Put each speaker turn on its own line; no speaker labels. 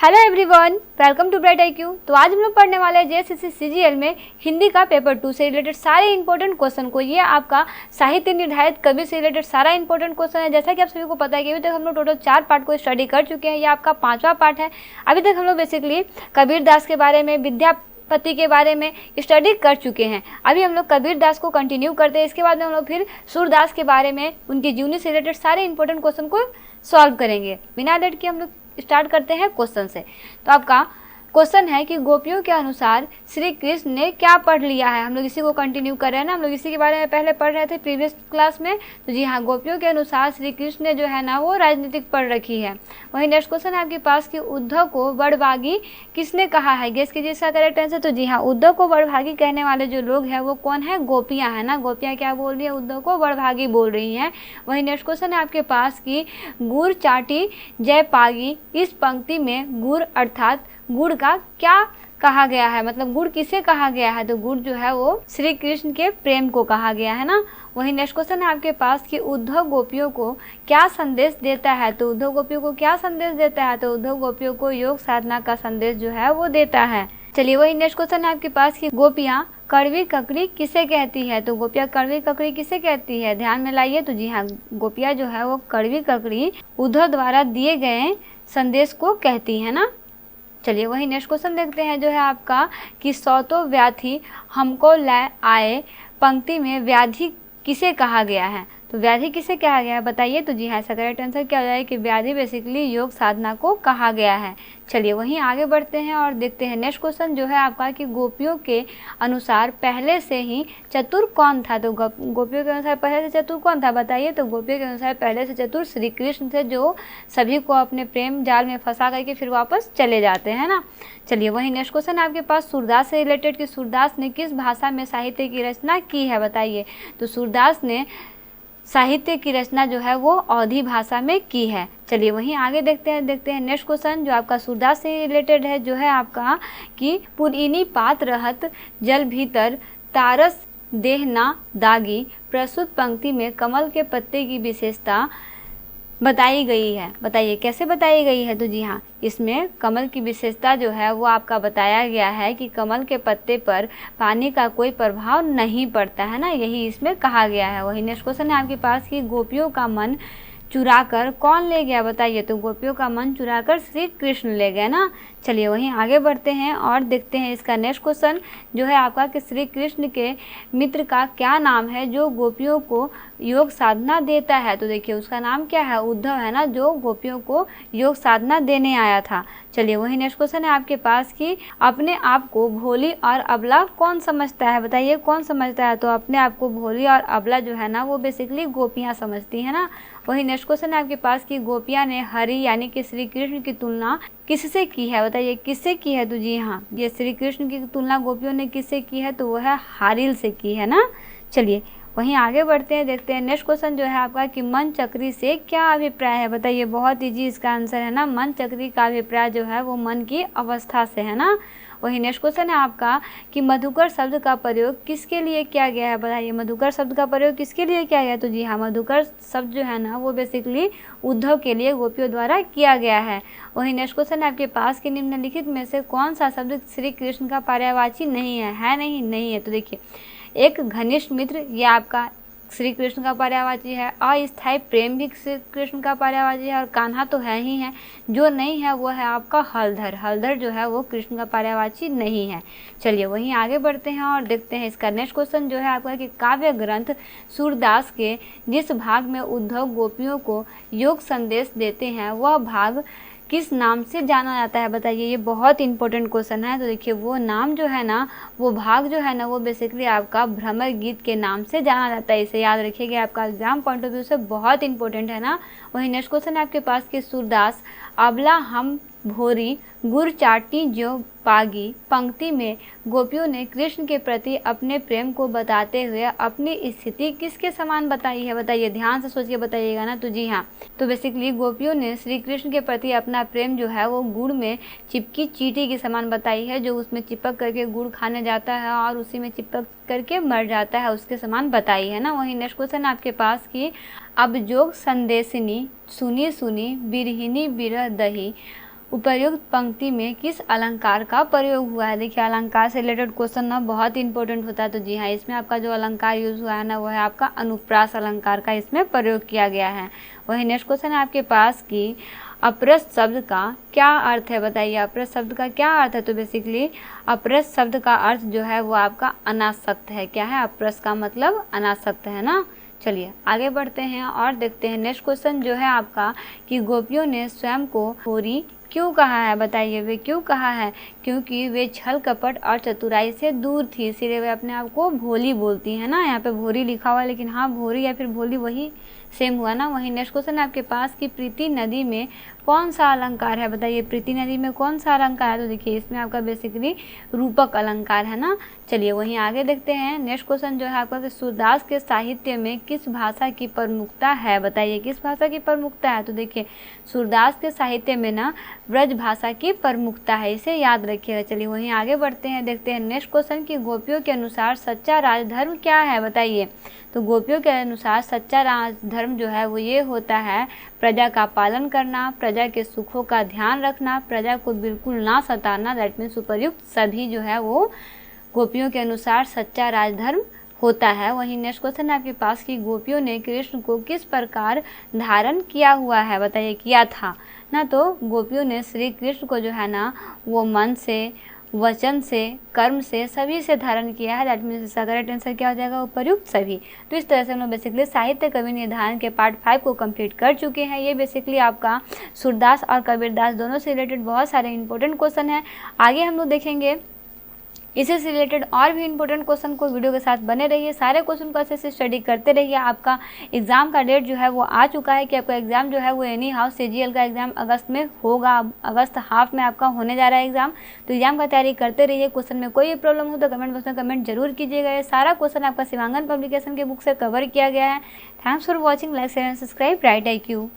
Hello everyone, welcome to bright IQ। तो आज हम लोग पढ़ने वाले हैं JSSC CGL में हिंदी का पेपर 2 से रिलेटेड सारे इंपॉर्टेंट क्वेश्चन को। ये आपका साहित्य निर्धारित कवि से रिलेटेड सारा इंपॉर्टेंट क्वेश्चन है। जैसा कि आप सभी को पता है कि अभी तक हम लोग टोटल 4 पार्ट को स्टडी कर चुके हैं। ये आपका 5वां पार्ट है। अभी तक हम लोग बेसिकली कबीर दास के बारे में, विद्यापति के बारे में स्टडी कर चुके हैं। अभी हम लोग कबीर दास को कंटिन्यू करते हैं। इसके बाद में हम लोग फिर सूरदास के बारे में, उनकी जीवनी से रिलेटेड सारे इंपॉर्टेंट क्वेश्चन को सॉल्व करेंगे। बिना लेट के हम लोग स्टार्ट करते हैं क्वेश्चन से। तो आपका क्वेश्चन है कि गोपियों के अनुसार श्री कृष्ण ने क्या पढ़ लिया है। हम लोग इसी को कंटिन्यू कर रहे हैं ना, हम लोग इसी के बारे में पहले पढ़ रहे थे प्रीवियस क्लास में। तो जी हाँ, गोपियों के अनुसार श्री कृष्ण ने जो है ना वो राजनीतिक पढ़ रखी है। वही नेक्स्ट क्वेश्चन है आपके पास कि उद्धव को बड़भागी किसने कहा है। गेस कीजिए इसका करेक्ट आंसर। तो जी हाँ, उद्धव को बड़भागी कहने वाले जो लोग हैं वो कौन है, गोपियाँ है ना। गोपियाँ क्या बोल रही है, उद्धव को बड़भागी बोल रही हैं। वही नेक्स्ट क्वेश्चन है आपके पास कि गुड़ चाटी जय पागी, इस पंक्ति में गुड़ अर्थात गुड़ का क्या कहा गया है, मतलब गुड़ किसे कहा गया है। तो गुड़ जो है वो श्री कृष्ण के प्रेम को कहा गया है ना। वही नेक्स्ट क्वेश्चन है आपके पास कि उद्धव गोपियों को क्या संदेश देता है। तो उद्धव गोपियों को क्या संदेश देता है। तो उद्धव गोपियों को योग साधना का संदेश जो है वो देता है। चलिए वही नेक्स्ट क्वेश्चन है आपके पास कि गोपियाँ कड़वी ककड़ी किसे कहती है। तो गोपियाँ कड़वी ककड़ी किसे कहती है, ध्यान में लाइए। तो जी हाँ, गोपियाँ जो है वो कड़वी ककड़ी उद्धव द्वारा दिए गए संदेश को कहती है ना। चलिए वही नेक्स्ट क्वेश्चन देखते हैं जो है आपका कि सौतों व्याधि हमको ले आए, पंक्ति में व्याधि किसे कहा गया है। तो व्याधि किसे कहा गया है बताइए। तो जी हाँ, इसका करेक्ट आंसर क्या हो जाए कि व्याधि बेसिकली योग साधना को कहा गया है। चलिए वहीं आगे बढ़ते हैं और देखते हैं नेक्स्ट क्वेश्चन जो है आपका कि गोपियों के अनुसार पहले से ही चतुर कौन था। तो गोपियों के अनुसार पहले से चतुर कौन था बताइए। तो गोपियों के अनुसार पहले से चतुर श्री कृष्ण थे, जो सभी को अपने प्रेम जाल में फंसा करके फिर वापस चले जाते हैं ना। चलिए वहीं नेक्स्ट क्वेश्चन है आपके पास सूरदास से रिलेटेड कि सूरदास ने किस भाषा में साहित्य की रचना की है बताइए। तो सूरदास ने साहित्य की रचना जो है वो अवधी भाषा में की है। चलिए वहीं आगे देखते हैं नेक्स्ट क्वेश्चन जो आपका सूरदास से रिलेटेड है, जो है आपका कि पुरइनी पात रहत जल भीतर तारस देह ना दागी, प्रस्तुत पंक्ति में कमल के पत्ते की विशेषता बताई गई है। बताइए कैसे बताई गई है। तो जी हाँ, इसमें कमल की विशेषता जो है वो आपका बताया गया है कि कमल के पत्ते पर पानी का कोई प्रभाव नहीं पड़ता है ना, यही इसमें कहा गया है। वही नेक्स्ट क्वेश्चन है आपके पास कि गोपियों का मन चुराकर कौन ले गया बताइए। तो गोपियों का मन चुराकर श्री कृष्ण ले गए ना। चलिए वहीं आगे बढ़ते हैं और देखते हैं इसका नेक्स्ट क्वेश्चन जो है आपका कि श्री कृष्ण के मित्र का क्या नाम है जो गोपियों को योग साधना देता है। तो देखिए उसका नाम क्या है, उद्धव है ना, जो गोपियों को योग साधना देने आया था। चलिए वही नेक्स्ट क्वेश्चन है आपके पास कि अपने आप को भोली और अबला कौन समझता है बताइए, कौन समझता है। तो अपने आप को भोली और अबला जो है ना वो बेसिकली गोपियाँ समझती है ना। वही नेक्स्ट क्वेश्चन है आपके पास कि गोपियाँ ने हरि यानी कि श्री कृष्ण की तुलना किससे की है बताइए, किससे की है। तो जी हाँ, ये श्री कृष्ण की तुलना गोपियों ने किससे की है, तो वो है हारिल से की है ना। चलिए वहीं आगे बढ़ते हैं, देखते हैं नेक्स्ट क्वेश्चन जो है आपका कि मन चक्री से क्या अभिप्राय है बताइए। बहुत ईजी इसका आंसर है ना, मन चक्री का अभिप्राय जो है वो मन की अवस्था से है ना। वही नेक्स्ट क्वेश्चन है आपका कि मधुकर शब्द का प्रयोग किसके लिए किया गया है बताइए। मधुकर शब्द का प्रयोग किसके लिए किया गया है। तो जी हाँ, मधुकर शब्द जो है ना वो बेसिकली उद्धव के लिए गोपियों द्वारा किया गया है। वही नेक्स्ट क्वेश्चन है आपके पास कि निम्नलिखित में से कौन सा शब्द श्री कृष्ण का पर्यायवाची नहीं है नहीं है। तो देखिए एक घनिष्ठ मित्र ये आपका श्री कृष्ण का पर्यायवाची है, अस्थायी प्रेम भी श्री कृष्ण का पर्यायवाची है, और कान्हा तो है ही है। जो नहीं है वो है आपका हलधर। हलधर जो है वो कृष्ण का पर्यायवाची नहीं है। चलिए वहीं आगे बढ़ते हैं और देखते हैं इसका नेक्स्ट क्वेश्चन जो है आपका कि काव्य ग्रंथ सूरदास के जिस भाग में उद्धव गोपियों को योग संदेश देते हैं वह भाग किस नाम से जाना जाता है बताइए। ये बहुत इंपॉर्टेंट क्वेश्चन है। तो देखिए वो नाम जो है ना, वो भाग जो है ना वो बेसिकली आपका भ्रमर गीत के नाम से जाना जाता है। इसे याद रखिएगा, आपका एग्जाम पॉइंट ऑफ व्यू से बहुत इंपॉर्टेंट है ना। वही नेक्स्ट क्वेश्चन है आपके पास कि सूरदास अबला हम भोरी गुड़ चाटी ज्यों पागी, पंक्ति में गोपियों ने कृष्ण के प्रति अपने प्रेम को बताते हुए अपनी स्थिति किसके समान बताई है बताइए। ध्यान से सोचिए बताइएगा ना। तो जी हाँ, तो बेसिकली गोपियों ने श्री कृष्ण के प्रति अपना प्रेम जो है वो गुड़ में चिपकी चींटी के समान बताई है, जो उसमें चिपक करके गुड़ खाने जाता है और उसी में चिपक करके मर जाता है, उसके समान बताई है ना। वही नेक्स्ट क्वेश्चन आपके पास कि अब जोग संदेशिनी सुनी सुनी बिरहिनी बिरह दही, उपर्युक्त पंक्ति में किस अलंकार का प्रयोग हुआ है। देखिए अलंकार से रिलेटेड क्वेश्चन ना बहुत इंपॉर्टेंट होता है। तो जी हाँ, इसमें आपका जो अलंकार यूज हुआ है ना वो है आपका अनुप्रास अलंकार का इसमें प्रयोग किया गया है। वही नेक्स्ट क्वेश्चन है आपके पास कि अप्रस्त शब्द का क्या अर्थ है, बताइए अप्रस्त शब्द का क्या अर्थ है। तो बेसिकली अप्रस्त शब्द का अर्थ जो है वो आपका अनासक्त है। क्या है, अप्रस्त का मतलब अनासक्त है ना। चलिए आगे बढ़ते हैं और देखते हैं नेक्स्ट क्वेश्चन जो है आपका कि गोपियों ने स्वयं को होरी क्यों कहा है, बताइए वे क्यों कहा है। क्योंकि वे छल कपट और चतुराई से दूर थी, इसीलिए वे अपने आप को भोली बोलती है ना। यहाँ पे भोरी लिखा हुआ है लेकिन हाँ भोरी या फिर भोली वही सेम हुआ ना। वही नेक्स्ट क्वेश्चन है आपके पास कि प्रीति नदी में कौन सा अलंकार है, बताइए प्रीति नदी में कौन सा अलंकार है। तो देखिए इसमें आपका बेसिकली रूपक अलंकार है ना। चलिए वहीं आगे देखते हैं नेक्स्ट क्वेश्चन जो है आपका कि सूरदास के साहित्य में किस भाषा की प्रमुखता है, बताइए किस भाषा की प्रमुखता है। तो देखिए सूरदास के साहित्य में ना ब्रज भाषा की प्रमुखता है, इसे याद रखिएगा। चलिए वहीं आगे बढ़ते हैं, देखते हैं नेक्स्ट क्वेश्चन कि गोपियों के अनुसार सच्चा राजधर्म क्या है, बताइए। तो गोपियों के अनुसार सच्चा राजधर्म जो है वो ये होता है प्रजा का पालन करना, प्रजा के सुखों का ध्यान रखना, प्रजा को बिल्कुल ना सताना। दैट मीन्स उपर्युक्त सभी जो है वो गोपियों के अनुसार सच्चा राजधर्म होता है। वहीं नेक्स्ट क्वेश्चन है आपके पास कि गोपियों ने कृष्ण को किस प्रकार धारण किया हुआ है, बताइए किया था ना। तो गोपियों ने श्री कृष्ण को जो है ना वो मन से, वचन से, कर्म से, सभी से धारण किया है। दैट मीन्स इसका करेक्ट आंसर क्या हो जाएगा, उपर्युक्त सभी। तो इस तरह से हम लोग बेसिकली साहित्य कवि निर्धारण के पार्ट 5 को कंप्लीट कर चुके हैं। ये बेसिकली आपका सूरदास और कबीरदास दोनों से रिलेटेड बहुत सारे इंपॉर्टेंट क्वेश्चन हैं। आगे हम लोग देखेंगे इसी से रिलेटेड और भी इंपॉर्टेंट क्वेश्चन को, वीडियो के साथ बने रहिए, सारे क्वेश्चन को अच्छे से स्टडी करते रहिए। आपका एग्जाम का डेट जो है वो आ चुका है कि आपका एग्जाम जो है वो एनी हाउ सीजीएल का एग्जाम अगस्त में होगा, अगस्त हाफ में आपका होने जा रहा है एग्जाम। तो एग्जाम का तैयारी करते रहिए। क्वेश्चन में कोई प्रॉब्लम हो तो कमेंट बॉक्स में कमेंट जरूर कीजिएगा। ये सारा क्वेश्चन आपका शिवांगन पब्लिकेशन के बुक से कवर किया गया है। Thanks for watching, like share and subscribe bright IQ।